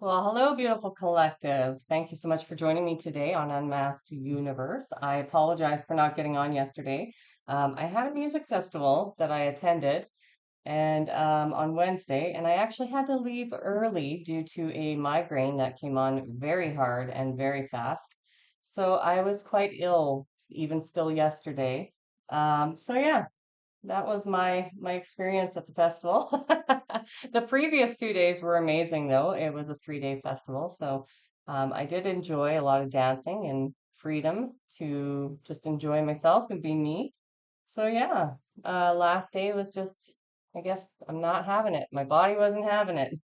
Well, hello, beautiful collective. Thank you so much for joining me today on Unmasked Universe. I apologize for not getting on yesterday. I had a music festival that I attended and on Wednesday, and I actually had to leave early due to a migraine that came on very hard and very fast. So I was quite ill even still yesterday. So yeah, that was my experience at the festival. The previous 2 days were amazing, though. It was a 3-day festival, so I did enjoy a lot of dancing and freedom to just enjoy myself and be me. So yeah, last day was just, I guess I'm not having it. My body wasn't having it.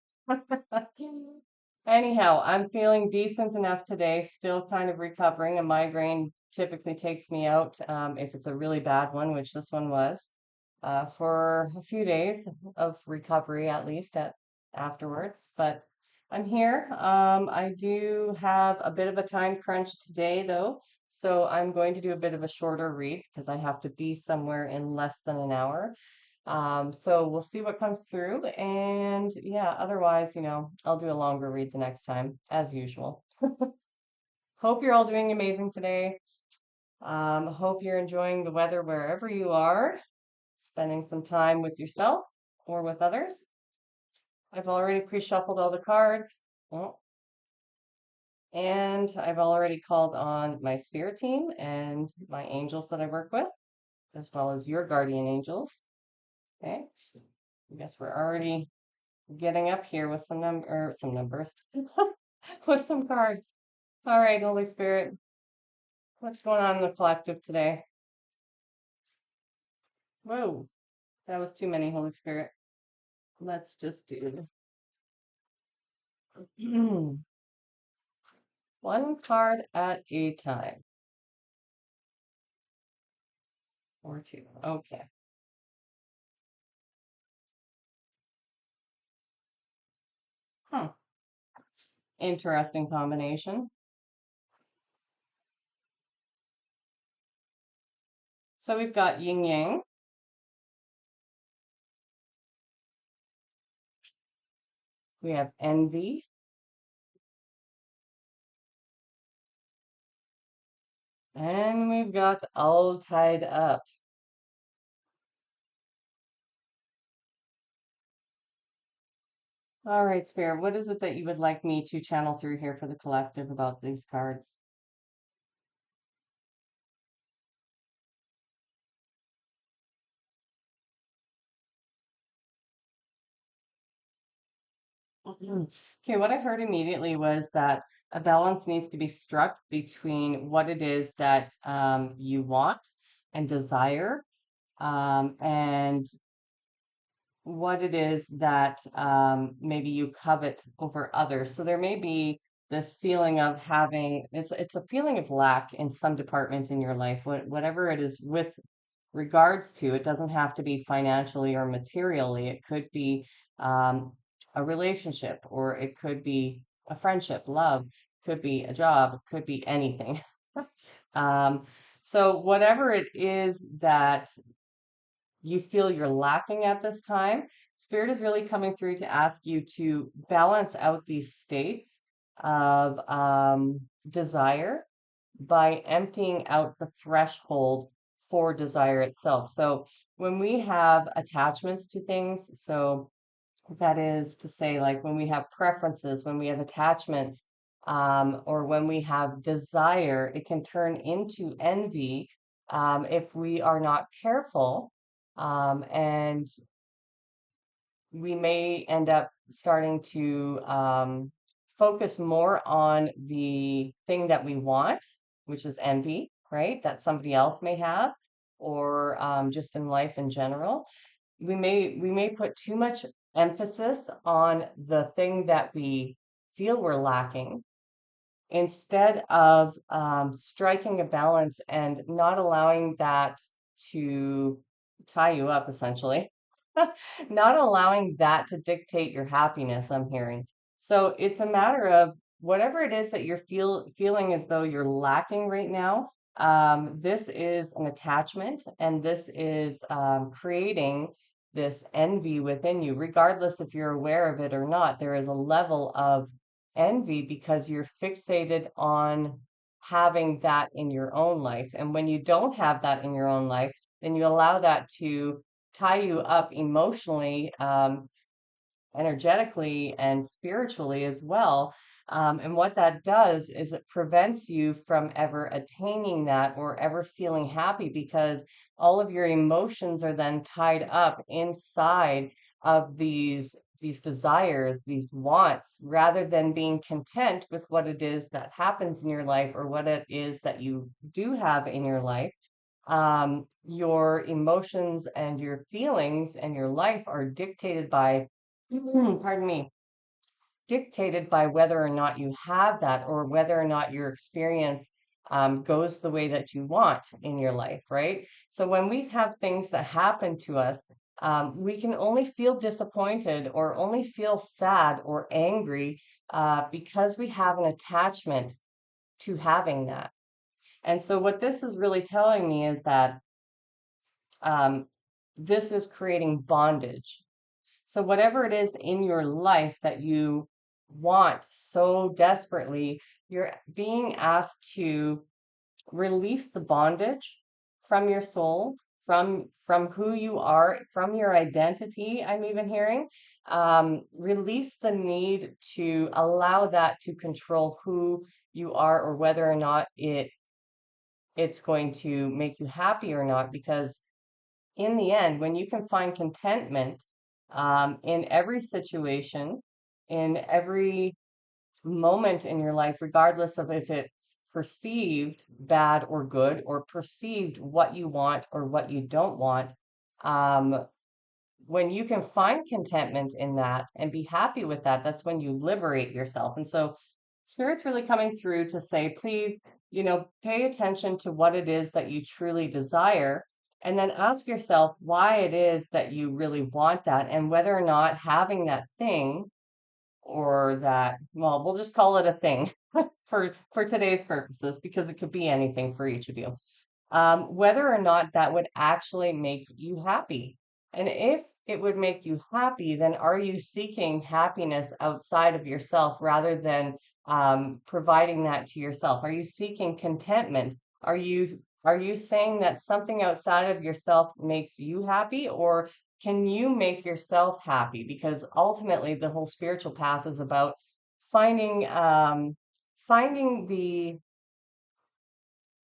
Anyhow, I'm feeling decent enough today, still kind of recovering. A migraine typically takes me out if it's a really bad one, which this one was, for a few days of recovery at least afterwards. But I'm here. I do have a bit of a time crunch today, though, so I'm going to do a bit of a shorter read because I have to be somewhere in less than an hour. So we'll see what comes through. And yeah, otherwise, I'll do a longer read the next time, as usual. Hope you're all doing amazing today. Hope you're enjoying the weather wherever you are, spending some time with yourself or with others. I've already pre-shuffled all the cards. Oh, and I've already called on my spirit team and my angels that I work with, as well as your guardian angels. Okay, so I guess we're already getting up here with some numbers, with some cards. All right, Holy Spirit, what's going on in the collective today? Whoa, that was too many, Holy Spirit. Let's just do one card at a time, or two. Okay. Huh. Interesting combination. So we've got yin yang, we have envy, and we've got all tied up. All right, Spirit, what is it that you would like me to channel through here for the collective about these cards? Okay, what I heard immediately was that a balance needs to be struck between what it is that you want and desire, and what it is that maybe you covet over others. So there may be this feeling of having it's a feeling of lack in some department in your life, whatever it is with regards to. It doesn't have to be financially or materially. It could be um, a relationship, or it could be a friendship, love, could be a job, could be anything. Um, so whatever it is that you feel you're lacking at this time, Spirit is really coming through to ask you to balance out these states of desire by emptying out the threshold for desire itself. So when we have attachments to things, so that is to say, like when we have preferences, when we have attachments, or when we have desire, it can turn into envy if we are not careful. And we may end up starting to focus more on the thing that we want, which is envy, right? That somebody else may have, or just in life in general. We may put too much emphasis on the thing that we feel we're lacking instead of striking a balance and not allowing that to tie you up, essentially. Not allowing that to dictate your happiness, I'm hearing. So it's a matter of whatever it is that you're feeling as though you're lacking right now. This is an attachment, and this is creating this envy within you, regardless if you're aware of it or not. There is a level of envy because you're fixated on having that in your own life. And when you don't have that in your own life, then you allow that to tie you up emotionally, energetically and spiritually as well. And what that does is it prevents you from ever attaining that or ever feeling happy because all of your emotions are then tied up inside of these desires, these wants, rather than being content with what it is that happens in your life or what it is that you do have in your life. Your emotions and your feelings and your life are dictated by pardon me, dictated by whether or not you have that or whether or not your experience goes the way that you want in your life, right? So when we have things that happen to us, we can only feel disappointed or only feel sad or angry because we have an attachment to having that. And so what this is really telling me is that um, this is creating bondage. So, whatever it is in your life that you want so desperately, you're being asked to release the bondage from your soul, from who you are, from your identity. I'm even hearing, release the need to allow that to control who you are or whether or not it's going to make you happy or not, because in the end, when you can find contentment in every situation, in every moment in your life, regardless of if it's perceived bad or good, or perceived what you want or what you don't want, um, when you can find contentment in that and be happy with that, that's when you liberate yourself. And so, Spirit's really coming through to say, please, pay attention to what it is that you truly desire, and then ask yourself why it is that you really want that, and whether or not having that thing or that, well, we'll just call it a thing for today's purposes, because it could be anything for each of you, whether or not that would actually make you happy. And if it would make you happy, then are you seeking happiness outside of yourself rather than providing that to yourself? Are you seeking contentment? Are you saying that something outside of yourself makes you happy, or can you make yourself happy? Because ultimately, the whole spiritual path is about finding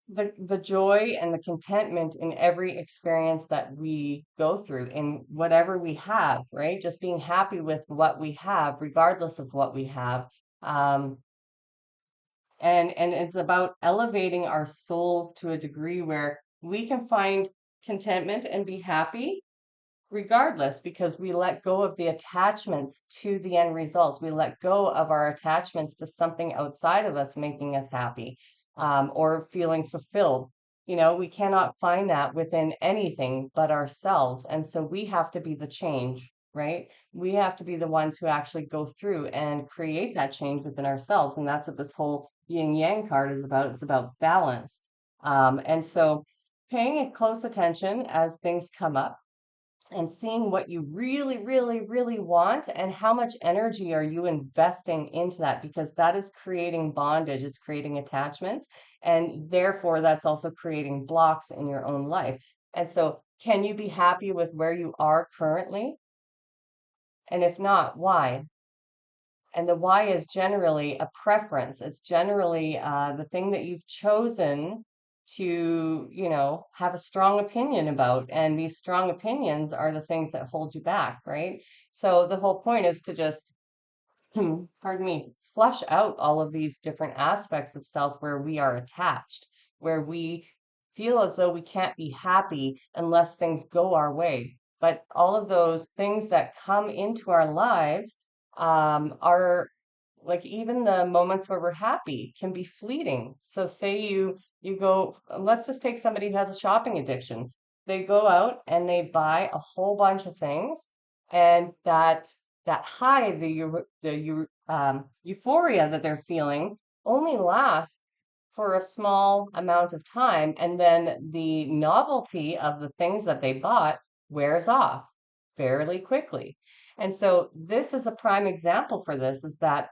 the joy and the contentment in every experience that we go through in whatever we have, right? Just being happy with what we have, regardless of what we have. Um, and it's about elevating our souls to a degree where we can find contentment and be happy regardless, because we let go of the attachments to the end results. We let go of our attachments to something outside of us making us happy, or feeling fulfilled. We cannot find that within anything but ourselves. And so we have to be the change, right? We have to be the ones who actually go through and create that change within ourselves. And that's what this whole yin yang card is about. It's about balance. And so paying close attention as things come up and seeing what you really, really, really want and how much energy are you investing into that, because that is creating bondage, it's creating attachments, and therefore that's also creating blocks in your own life. And so, can you be happy with where you are currently? And if not, why? And the why is generally a preference. It's generally the thing that you've chosen to, have a strong opinion about. And these strong opinions are the things that hold you back, right? So the whole point is to just pardon me, flush out all of these different aspects of self where we are attached, where we feel as though we can't be happy unless things go our way. But all of those things that come into our lives are like, even the moments where we're happy can be fleeting. So say you go, let's just take somebody who has a shopping addiction. They go out and they buy a whole bunch of things, and that high, euphoria that they're feeling only lasts for a small amount of time, and then the novelty of the things that they bought wears off fairly quickly. And so this is a prime example for this, is that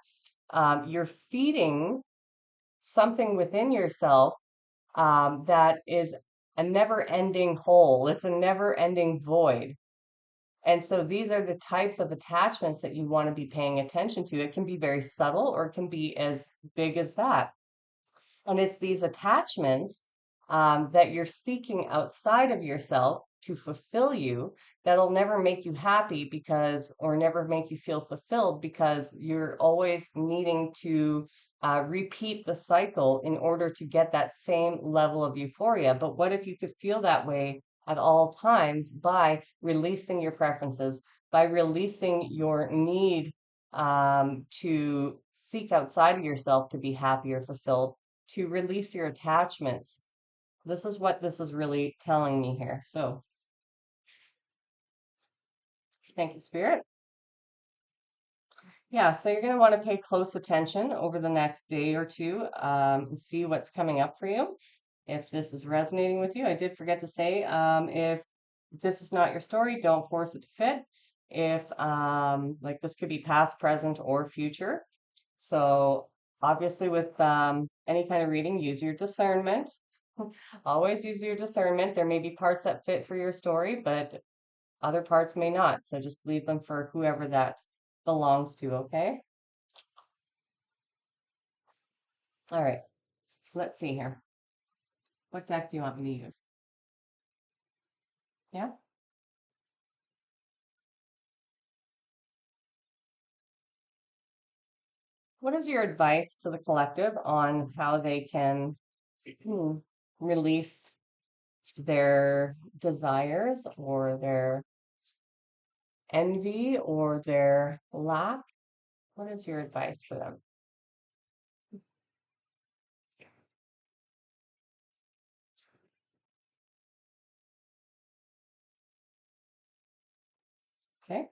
You're feeding something within yourself that is a never-ending hole. It's a never-ending void. And so these are the types of attachments that you want to be paying attention to. It can be very subtle or it can be as big as that. And it's these attachments that you're seeking outside of yourself to fulfill you that'll never make you happy because, or never make you feel fulfilled because you're always needing to repeat the cycle in order to get that same level of euphoria. But what if you could feel that way at all times by releasing your preferences, by releasing your need to seek outside of yourself to be happy or fulfilled, to release your attachments. This is what this is really telling me here. So thank you, Spirit. Yeah, so you're going to want to pay close attention over the next day or two and see what's coming up for you. If this is resonating with you, I did forget to say, if this is not your story, don't force it to fit. If like this could be past, present, or future. So obviously with any kind of reading, use your discernment. Always use your discernment. There may be parts that fit for your story, but other parts may not. So just leave them for whoever that belongs to, okay? All right, let's see here. What deck do you want me to use? Yeah? What is your advice to the collective on how they can release their desires or their envy or their lack? What is your advice for them? Okay.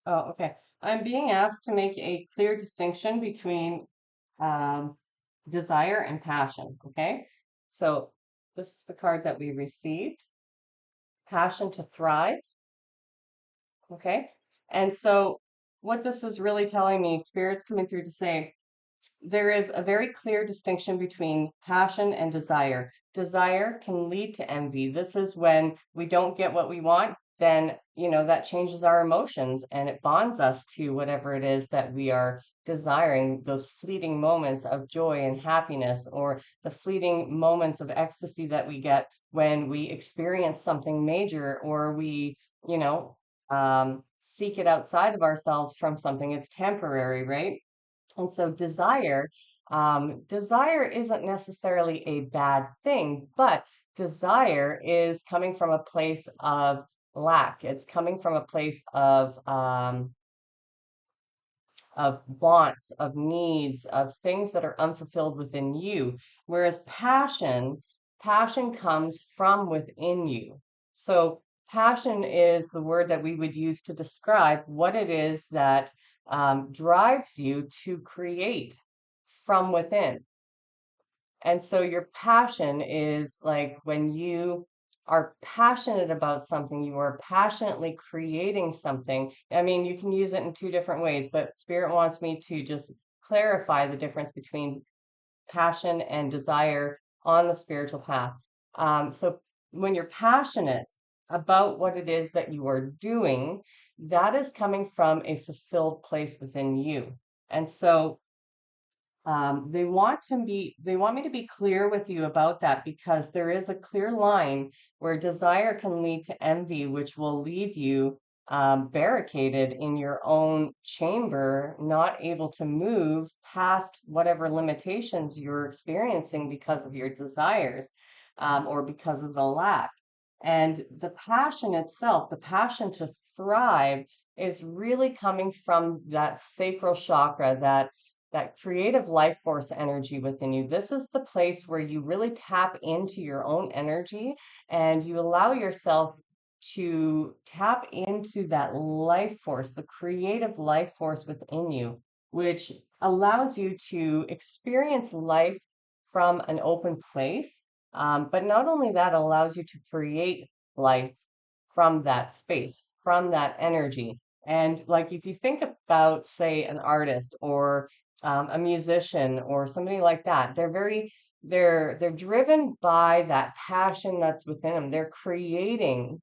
Oh, okay. I'm being asked to make a clear distinction between um, desire and passion. Okay. So this is the card that we received, passion to thrive. Okay. And so what this is really telling me, Spirit's coming through to say, there is a very clear distinction between passion and desire. Desire can lead to envy. This is when we don't get what we want, then, that changes our emotions and it bonds us to whatever it is that we are desiring, those fleeting moments of joy and happiness, or the fleeting moments of ecstasy that we get when we experience something major, or we, you know, seek it outside of ourselves from something. It's temporary, right? And so desire isn't necessarily a bad thing, but desire is coming from a place of lack. It's coming from a place of wants, of needs, of things that are unfulfilled within you. Whereas passion comes from within you. So passion is the word that we would use to describe what it is that drives you to create from within. And so your passion is like when you are passionate about something, you are passionately creating something. I mean, you can use it in two different ways, but Spirit wants me to just clarify the difference between passion and desire on the spiritual path. So when you're passionate about what it is that you are doing, that is coming from a fulfilled place within you. And so they want me to be clear with you about that because there is a clear line where desire can lead to envy, which will leave you barricaded in your own chamber, not able to move past whatever limitations you're experiencing because of your desires, or because of the lack. And the passion itself, the passion to thrive, is really coming from that sacral chakra, that that creative life force energy within you. This is the place where you really tap into your own energy and you allow yourself to tap into that life force, the creative life force within you, which allows you to experience life from an open place. But not only that, allows you to create life from that space, from that energy. And like if you think about, say, an artist or a musician or somebody like that, they're driven by that passion that's within them. They're creating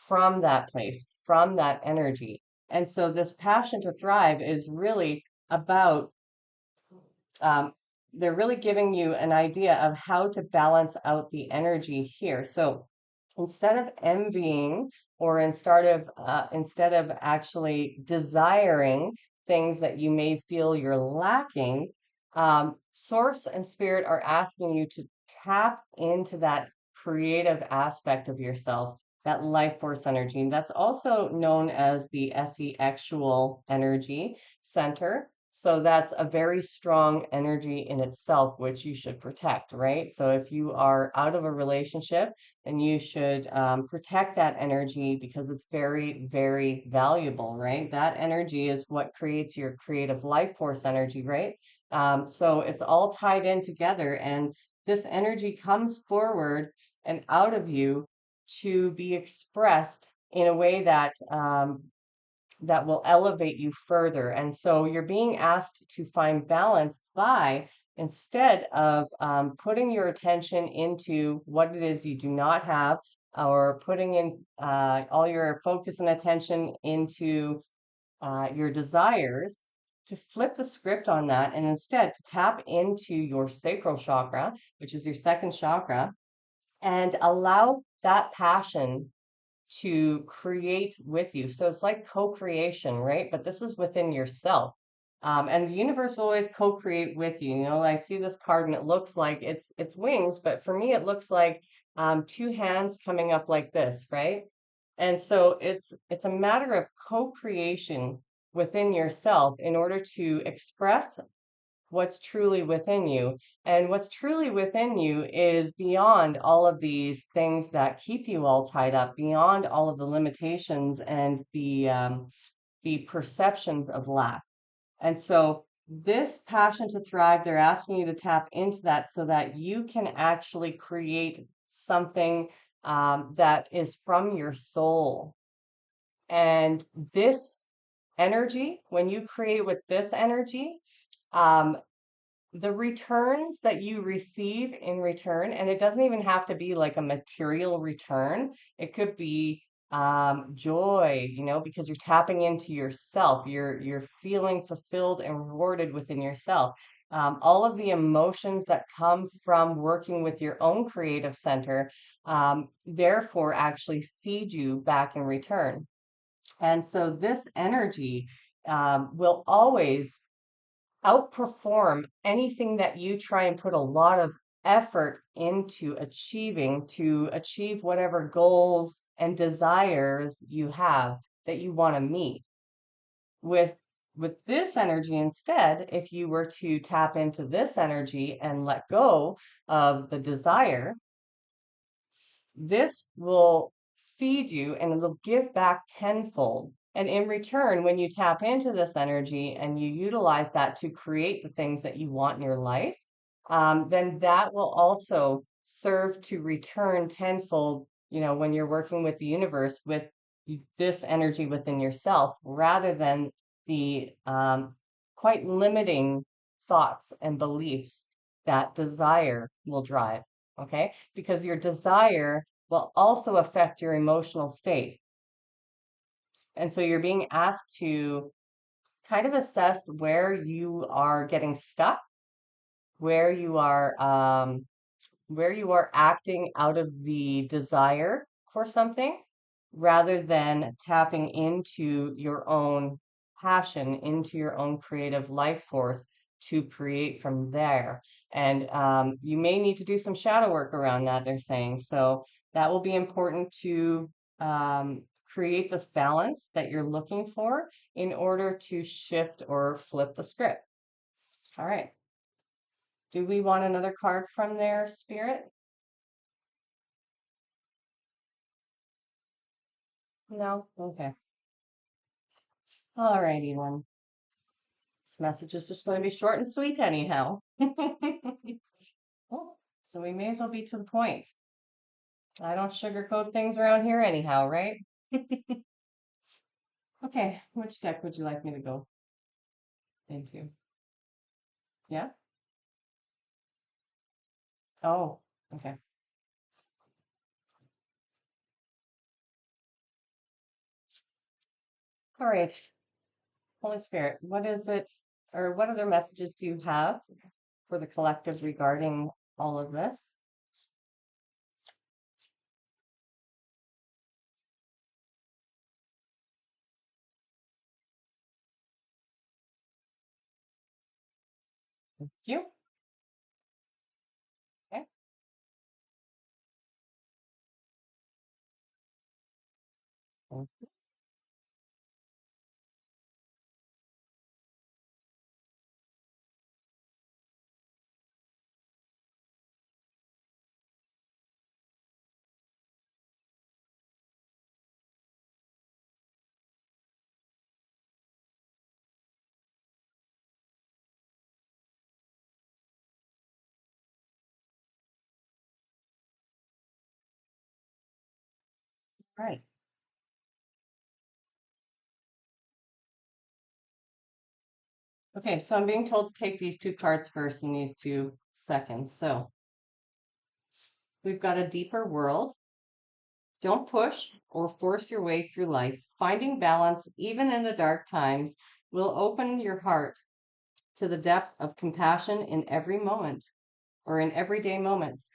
from that place, from that energy. And so this passion to thrive is really about um, they're really giving you an idea of how to balance out the energy here. So instead of envying or instead of actually desiring things that you may feel you're lacking, Source and Spirit are asking you to tap into that creative aspect of yourself, that life force energy. And that's also known as the SE actual energy center. So that's a very strong energy in itself, which you should protect, right? So if you are out of a relationship, then you should protect that energy because it's very, very valuable, right? That energy is what creates your creative life force energy, right? So it's all tied in together, and this energy comes forward and out of you to be expressed in a way that will elevate you further. And so you're being asked to find balance by instead of putting your attention into what it is you do not have, or putting in all your focus and attention into your desires, to flip the script on that and instead to tap into your sacral chakra, which is your second chakra, and allow that passion to create with you. So it's like co-creation, right? But this is within yourself. And the universe will always co-create with you. You know, I see this card and it looks like it's wings, but for me it looks like two hands coming up like this, right? And so it's a matter of co-creation within yourself in order to express what's truly within you. And what's truly within you is beyond all of these things that keep you all tied up, beyond all of the limitations and the perceptions of lack. And so this passion to thrive, they're asking you to tap into that so that you can actually create something that is from your soul. And this energy, when you create with this energy, um, the returns that you receive in return, and it doesn't even have to be like a material return. It could be joy, you know, because you're tapping into yourself. You're feeling fulfilled and rewarded within yourself. All of the emotions that come from working with your own creative center, therefore, actually feed you back in return. And so this energy will always outperform anything that you try and put a lot of effort into achieving to achieve whatever goals and desires you have that you want to meet. With this energy instead, if you were to tap into this energy and let go of the desire, this will feed you and it'll give back tenfold. And in return, when you tap into this energy and you utilize that to create the things that you want in your life, then that will also serve to return tenfold, you know, when you're working with the universe with this energy within yourself, rather than the quite limiting thoughts and beliefs that desire will drive. Okay, because your desire will also affect your emotional state. And so you're being asked to kind of assess where you are getting stuck, where you are acting out of the desire for something rather than tapping into your own passion, into your own creative life force to create from there. And you may need to do some shadow work around that, they're saying. So that will be important to create this balance that you're looking for in order to shift or flip the script. All right. Do we want another card from their spirit? No? Okay. All righty then. This message is just going to be short and sweet anyhow. Oh, so we may as well be to the point. I don't sugarcoat things around here anyhow, right? Okay, which deck would you like me to go into? Yeah? Oh, okay. All right. Holy Spirit, what is it, or what other messages do you have for the collective regarding all of this? Thank you. Okay. All right. Okay, so I'm being told to take these two cards first and these two second. So we've got a deeper world. Don't push or force your way through life. Finding balance, even in the dark times, will open your heart to the depth of compassion in every moment or in everyday moments.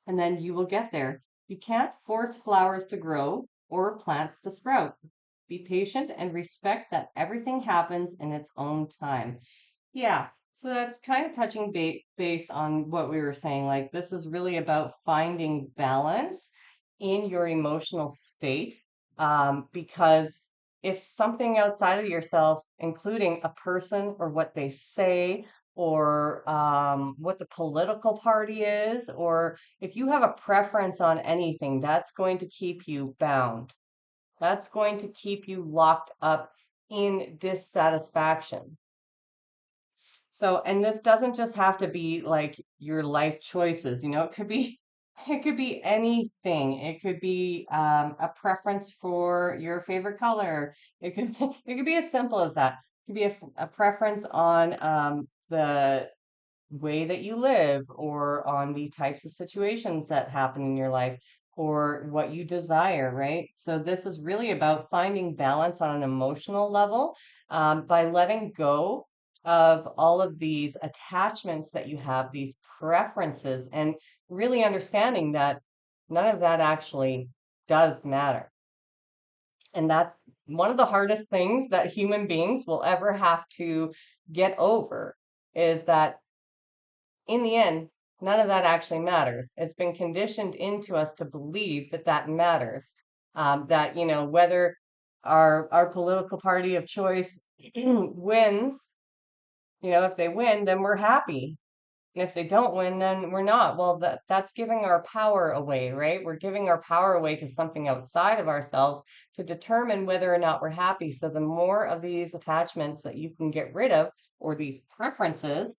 And then you will get there. You can't force flowers to grow or plants to sprout. Be patient and respect that everything happens in its own time. Yeah, so that's kind of touching base on what we were saying. Like, this is really about finding balance in your emotional state. Because if something outside of yourself, including a person or what they say, or what the political party is, or if you have a preference on anything, that's going to keep you bound. That's going to keep you locked up in dissatisfaction. So, and this doesn't just have to be like your life choices, it could be it could be anything. It could be a preference for your favorite color. It could it could be as simple as that. It could be a preference on the way that you live or on the types of situations that happen in your life or what you desire, right? So, this is really about finding balance on an emotional level by letting go of all of these attachments that you have, these preferences, and really understanding that none of that actually does matter. And that's one of the hardest things that human beings will ever have to get over is that in the end, none of that actually matters. It's been conditioned into us to believe that that matters. That, whether our political party of choice wins, if they win, then we're happy. And if they don't win, then we're not. Well, that's giving our power away, right? We're giving our power away to something outside of ourselves to determine whether or not we're happy. So the more of these attachments that you can get rid of, or these preferences,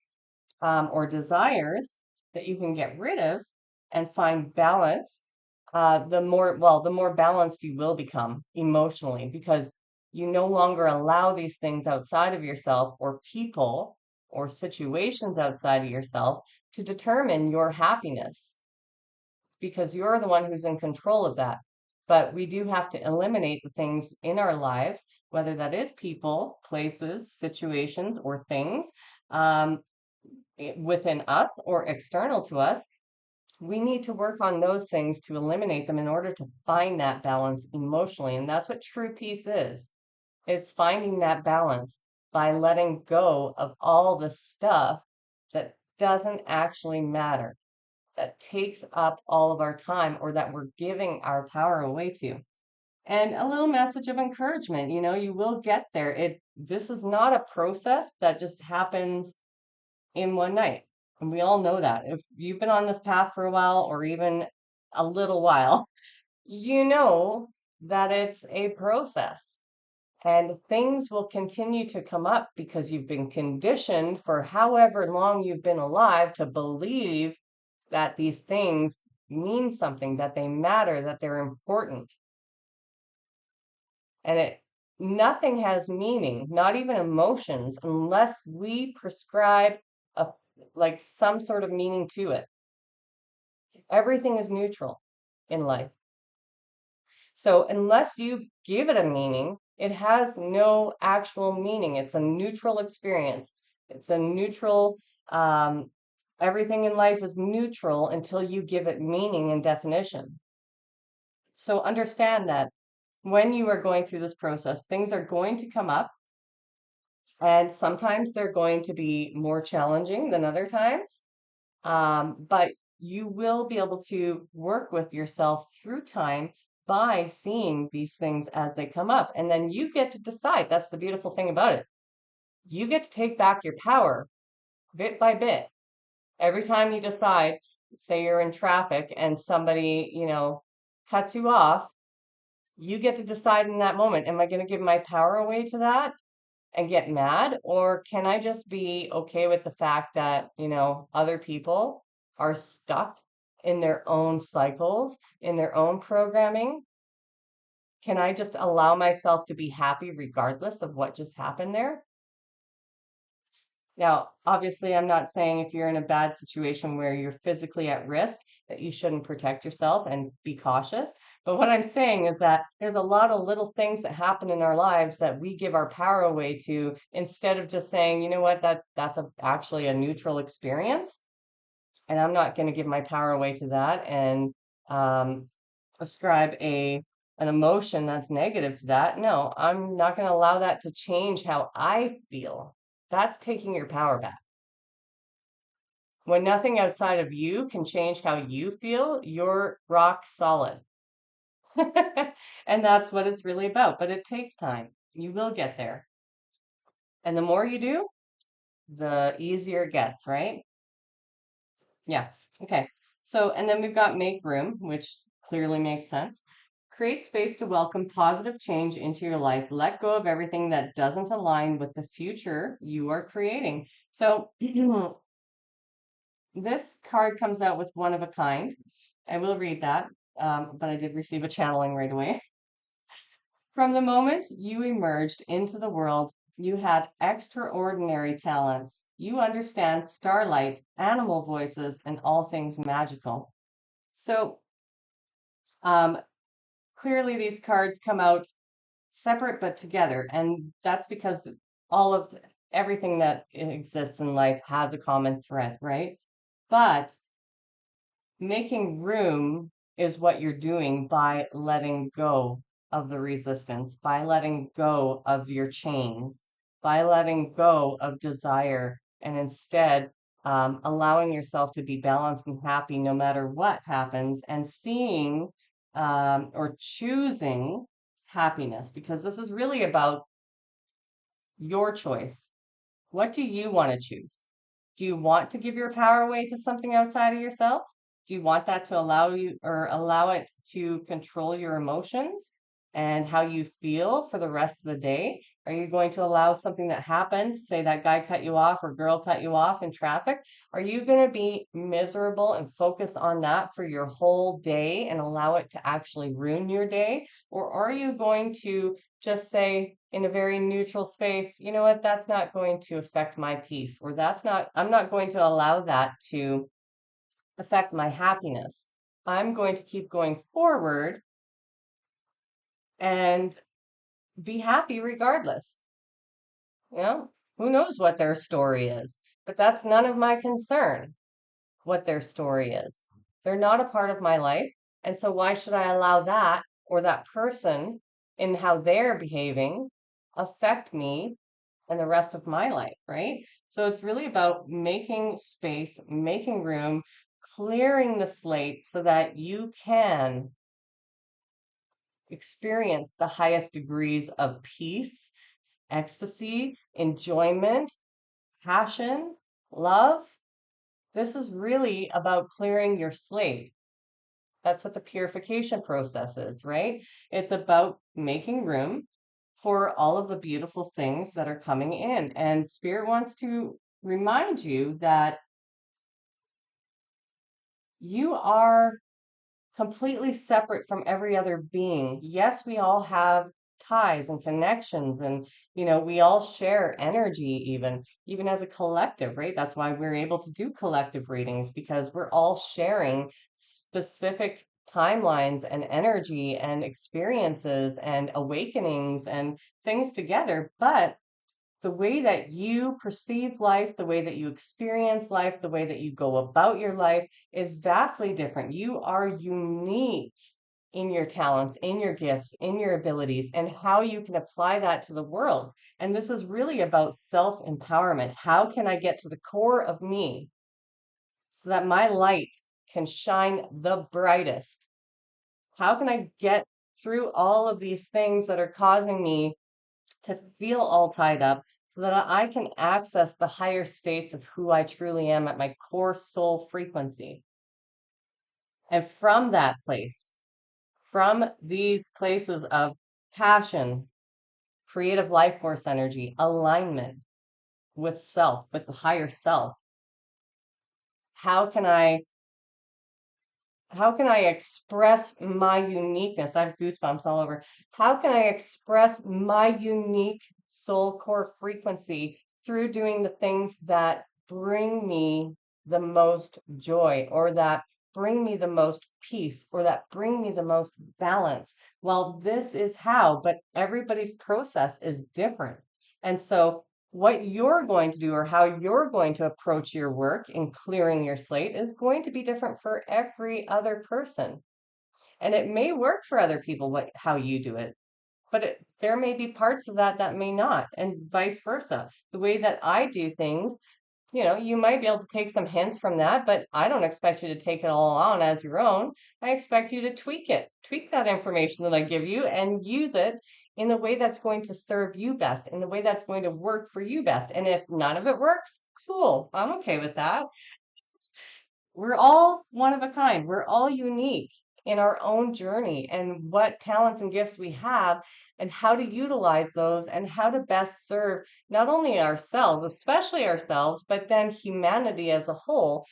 or desires that you can get rid of and find balance, the more balanced you will become emotionally because you no longer allow these things outside of yourself or people or situations outside of yourself to determine your happiness because you're the one who's in control of that. But we do have to eliminate the things in our lives, whether that is people, places, situations, or things, um, within us or external to us, we need to work on those things to eliminate them in order to find that balance emotionally. And that's what true peace is finding that balance by letting go of all the stuff that doesn't actually matter, that takes up all of our time or that we're giving our power away to. and a little message of encouragement. You will get there. This is not a process that just happens in one night. And we all know that. If you've been on this path for a while or even a little while, you know that it's a process. And things will continue to come up because you've been conditioned for however long you've been alive to believe that these things mean something, that they matter, that they're important. And nothing has meaning, not even emotions, unless we prescribe a like some sort of meaning to it. Everything is neutral in life. So unless you give it a meaning, it has no actual meaning. It's a neutral experience. It's a neutral, um, everything in life is neutral until you give it meaning and definition. So understand that when you are going through this process, things are going to come up, and sometimes they're going to be more challenging than other times. But you will be able to work with yourself through time by seeing these things as they come up. And then you get to decide. That's the beautiful thing about it. You get to take back your power bit by bit. Every time you decide, say you're in traffic and somebody, cuts you off, you get to decide in that moment, am I going to give my power away to that and get mad? Or can I just be okay with the fact that, other people are stuck in their own cycles, in their own programming? Can I just allow myself to be happy regardless of what just happened there? Now, obviously, I'm not saying if you're in a bad situation where you're physically at risk that you shouldn't protect yourself and be cautious. But what I'm saying is that there's a lot of little things that happen in our lives that we give our power away to instead of just saying, you know what, actually a neutral experience, and I'm not going to give my power away to that and um, ascribe an emotion that's negative to that. No, I'm not going to allow that to change how I feel. That's taking your power back. When nothing outside of you can change how you feel, you're rock solid. And that's what it's really about. But it takes time. You will get there. And the more you do, the easier it gets, right? Yeah. Okay. So, and then we've got make room, which clearly makes sense. Create space to welcome positive change into your life. Let go of everything that doesn't align with the future you are creating. So, this card comes out with one of a kind. I will read that, but I did receive a channeling right away. From the moment you emerged into the world, you had extraordinary talents. You understand starlight, animal voices, and all things magical. So, um, clearly, these cards come out separate but together, and that's because all of everything that exists in life has a common thread, right? But making room is what you're doing by letting go of the resistance, by letting go of your chains, by letting go of desire, and instead allowing yourself to be balanced and happy no matter what happens, and seeing or choosing happiness, because this is really about your choice. What do you want to choose? Do you want to give your power away to something outside of yourself? Do you want that to allow you or allow it to control your emotions and how you feel for the rest of the day? Are you going to allow something that happened, say that guy cut you off or girl cut you off in traffic? Are you going to be miserable and focus on that for your whole day and allow it to actually ruin your day? Or are you going to just say in a very neutral space, you know what, that's not going to affect my peace, or I'm not going to allow that to affect my happiness. I'm going to keep going forward and be happy regardless. You know, who knows what their story is, but that's none of my concern what their story is. They're not a part of my life. And so why should I allow that or that person in how they're behaving affect me and the rest of my life, right? So it's really about making space, making room, clearing the slate so that you can experience the highest degrees of peace, ecstasy, enjoyment, passion, love. This is really about clearing your slate. That's what the purification process is, right? It's about making room for all of the beautiful things that are coming in. And Spirit wants to remind you that you are completely separate from every other being. Yes, we all have ties and connections, and we all share energy, even as a collective, right? That's why we're able to do collective readings, because we're all sharing specific timelines and energy and experiences and awakenings and things together. But the way that you perceive life, the way that you experience life, the way that you go about your life is vastly different. You are unique in your talents, in your gifts, in your abilities, and how you can apply that to the world. And this is really about self empowerment. How can I get to the core of me so that my light can shine the brightest? How can I get through all of these things that are causing me to feel all tied up so that I can access the higher states of who I truly am at my core soul frequency? And from that place, from these places of passion, creative life force energy, alignment with self, with the higher self, how can I express my uniqueness? I have goosebumps all over. How can I express my unique soul core frequency through doing the things that bring me the most joy, or that bring me the most peace, or that bring me the most balance? Well, this is how, but everybody's process is different. And so what you're going to do, or how you're going to approach your work in clearing your slate, is going to be different for every other person. And it may work for other people how you do it, but there may be parts of that that may not, and vice versa. The way that I do things, you might be able to take some hints from that, but I don't expect you to take it all on as your own. I expect you to tweak that information that I give you and use it in the way that's going to serve you best, in the way that's going to work for you best. And if none of it works, cool. I'm okay with that. We're all one of a kind. We're all unique in our own journey and what talents and gifts we have, and how to utilize those, and how to best serve not only ourselves, especially ourselves, but then humanity as a whole,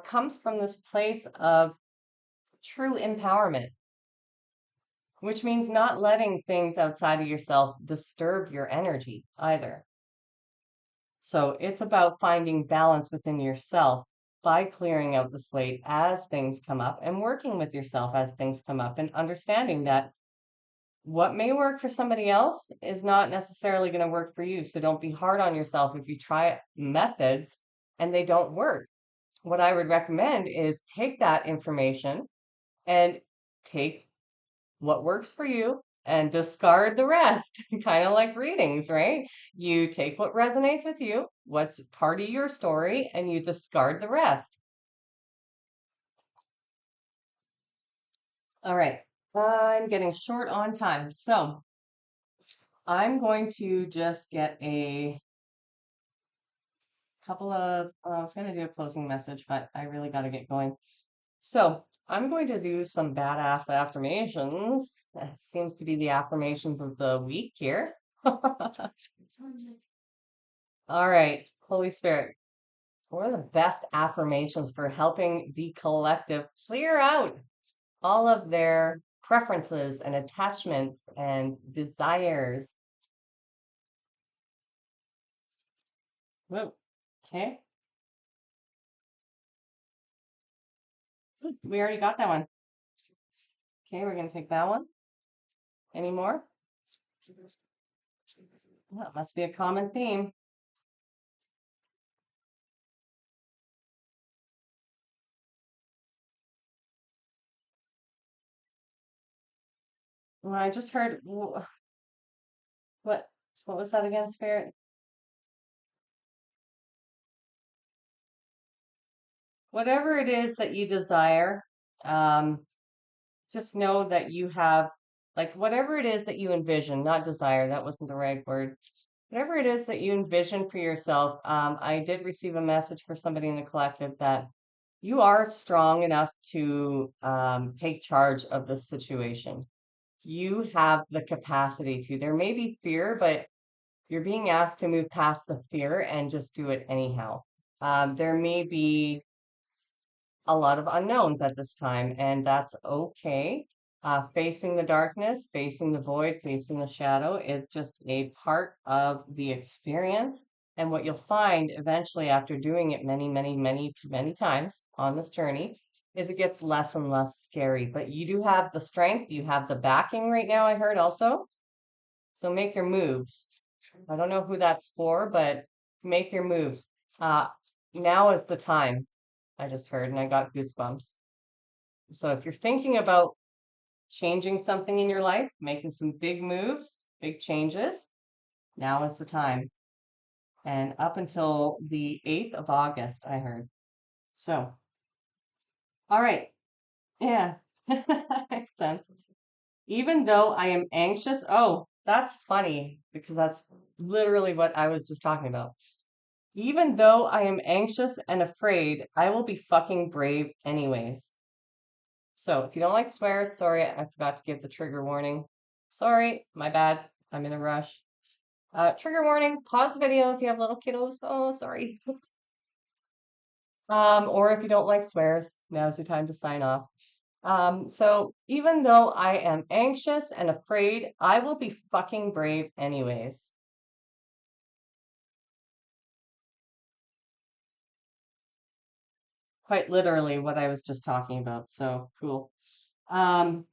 comes from this place of true empowerment, which means not letting things outside of yourself disturb your energy either. So it's about finding balance within yourself by clearing out the slate as things come up, and working with yourself as things come up, and understanding that what may work for somebody else is not necessarily going to work for you. So don't be hard on yourself if you try methods and they don't work. What I would recommend is take that information and take what works for you and discard the rest. Kind of like readings, right? You take what resonates with you, what's part of your story, and you discard the rest. All right. I'm getting short on time. So I'm going to just get a couple of, I was going to do a closing message, but I really got to get going. So I'm going to do some badass affirmations. That seems to be the affirmations of the week here. All right, Holy Spirit, what are the best affirmations for helping the collective clear out all of their preferences and attachments and desires? Whoa, okay, we already got that one. Okay, we're going to take that one. Any more? Well, it must be a common theme. Well, I just heard, what what was that again, Spirit? Whatever it is that you desire, um, just know that you have Like whatever it is that you envision, not desire, that wasn't the right word. Whatever it is that you envision for yourself, I did receive a message for somebody in the collective that you are strong enough to take charge of the situation. You have the capacity to. There may be fear, but you're being asked to move past the fear and just do it anyhow. There may be a lot of unknowns at this time, and that's okay. Facing the darkness, facing the void, facing the shadow is just a part of the experience. And what you'll find eventually after doing it many, many, many, many times on this journey is it gets less and less scary. But you do have the strength, you have the backing right now, I heard also. So make your moves. I don't know who that's for, but make your moves. Uh, now is the time, I just heard, and I got goosebumps. So if you're thinking about changing something in your life, making some big moves, big changes, now is the time. And up until the 8th of August, I heard. So, all right. Yeah, makes sense. Even though I am anxious, oh, that's funny because that's literally what I was just talking about. Even though I am anxious and afraid, I will be fucking brave anyways. So if you don't like swears, sorry, I forgot to give the trigger warning. Sorry, my bad. I'm in a rush. Trigger warning, pause the video if you have little kiddos. Oh, sorry. Or if you don't like swears, now's your time to sign off. So even though I am anxious and afraid, I will be fucking brave anyways. Quite literally what I was just talking about. So cool. Um,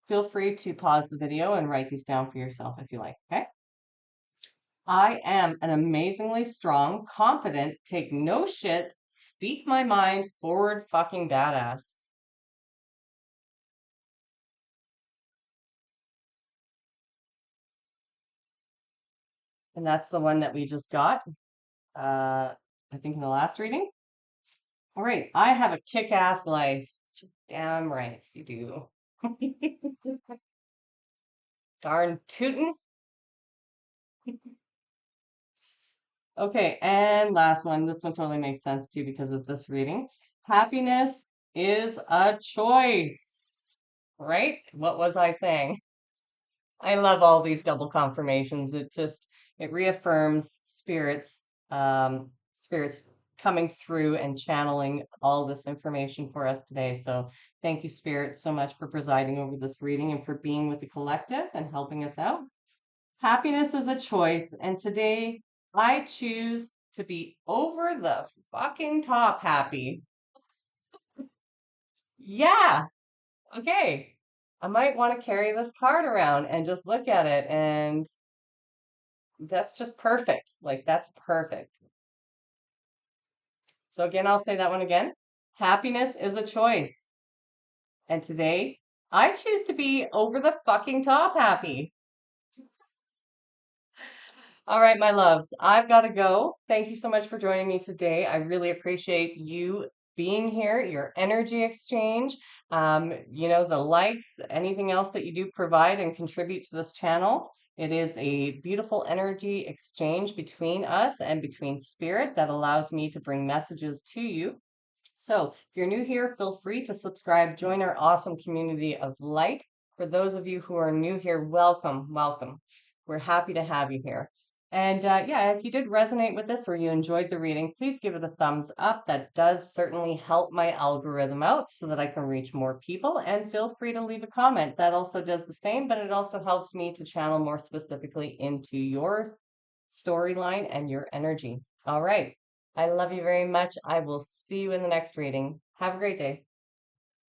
feel free to pause the video and write these down for yourself if you like, okay? I am an amazingly strong, confident, take no shit, speak my mind, forward fucking badass. And that's the one that we just got, I think in the last reading. All right, I have a kick-ass life. Damn right you do. Darn tootin'. Okay, and last one. This one totally makes sense too because of this reading. Happiness is a choice, right? What was I saying? I love all these double confirmations. It reaffirms spirits coming through and channeling all this information for us today. So thank you, Spirit, so much for presiding over this reading and for being with the collective and helping us out. Happiness is a choice, and today I choose to be over the fucking top happy. Yeah, okay. I might want to carry this card around and just look at it, and that's just perfect. Like, that's perfect. So, again, I'll say that one again. Happiness is a choice, and today I choose to be over the fucking top happy. All right, my loves, I've got to go. Thank you so much for joining me today. I really appreciate you being here, your energy exchange, the likes, anything else that you do provide and contribute to this channel. It is a beautiful energy exchange between us and between spirit that allows me to bring messages to you. So if you're new here, feel free to subscribe, join our awesome community of light. For those of you who are new here, welcome, welcome. We're happy to have you here. And yeah, if you did resonate with this or you enjoyed the reading, please give it a thumbs up. That does certainly help my algorithm out so that I can reach more people. And feel free to leave a comment. That also does the same, but it also helps me to channel more specifically into your storyline and your energy. All right. I love you very much. I will see you in the next reading. Have a great day.